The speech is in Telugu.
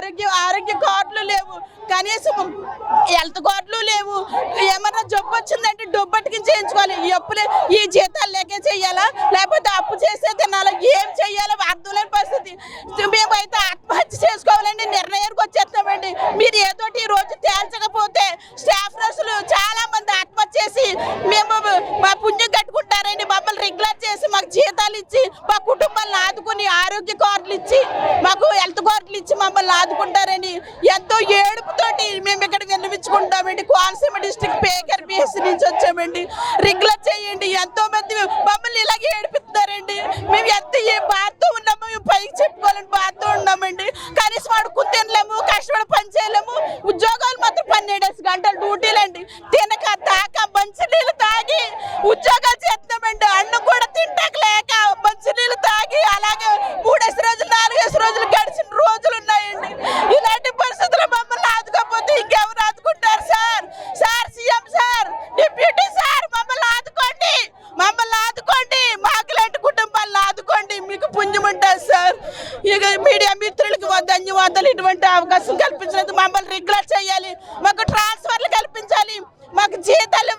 ఆరోగ్య కార్డులు లేవు, కనీసం హెల్త్ కార్డులు లేవు. ఏమన్నా జబ్బు వచ్చిందంటే డబ్బట్టుకి చేయించుకోవాలి. ఈ అప్పులే ఈ జీతాలు లేకే చెయ్యాలా, లేకపోతే అప్పు చేసే తినాలా, ఏం చెయ్యాలో అర్థం లేని పరిస్థితి. మేమైతే ఆత్మహత్య చేసుకోవాలండి నిర్ణయానికి వచ్చేస్తామండి. మీరు ఏదోటి ఈ రోజు తేల్చకపోతే స్టాఫ్ నర్సులు చాలా మంది ఆత్మహత్య చేసి మేము మా పుణ్యం కట్టుకుంటారండి. మమ్మల్ని రెగ్యులర్ చేసి మాకు జీతాలు ఇచ్చి మా కుటుంబాలను ఆదుకుని ఆరోగ్య కార్డులు ఇచ్చి మాకు హెల్త్ కార్డులు ఇచ్చి మమ్మల్ని ఆదుకుంటారని ఎంతో ఏడుపుతోటి మేము ఇక్కడ విన్నవించుకుంటామండి. కోనసీమ డిస్ట్రిక్ట్ పేకర్ బిఎస్సి నుంచి వచ్చామండి. రెగ్యులర్ చేయండి. ఎంతో మంది మమ్మల్ని ఇలాగే ఏడిపిస్తున్నారండి. మేము ఎంత ఏ బాధతో ఉన్నామో మేము పైకి చెప్పుకోవాలని బాధతో ఉన్నామండి. కనీసం అడుక్కుని తినలేము, కష్టపడి పని చేయలేము. ఉద్యోగాలు మాత్రం 12 గంటలు డ్యూటీలండి. తినక తాక మంచినీళ్ళు తాగి ఉద్యోగాలు చేస్తున్నామండి. అన్నం కూడా తింటాక లేక మంచినీళ్ళు తాగి అలాగే 3 రోజులు 4 రోజులు గడిచిన రోజులు ఉన్నాయండి. ఇలాంటి పరిస్థితుల్లో మమ్మల్ని ఆదుకోకపోతే ఇంకెవరు ఆదుకుంటారు sir? CM sir, deputy sir, మమ్మల్ని ఆదుకోండి, మమ్మల్ని ఆదుకోండి. మాకు లాంటి కుటుంబాలను ఆదుకోండి. మీకు పుణ్యం ఉంటుంది సార్. ఇక మీడియా మిత్రులకి ధన్యవాదాలు. ఇటువంటి అవకాశం కల్పించినందుకు మమ్మల్ని రెగ్యులర్ చేయాలి, మాకు ట్రాన్స్ఫర్లు కల్పించాలి, మాకు జీతాలు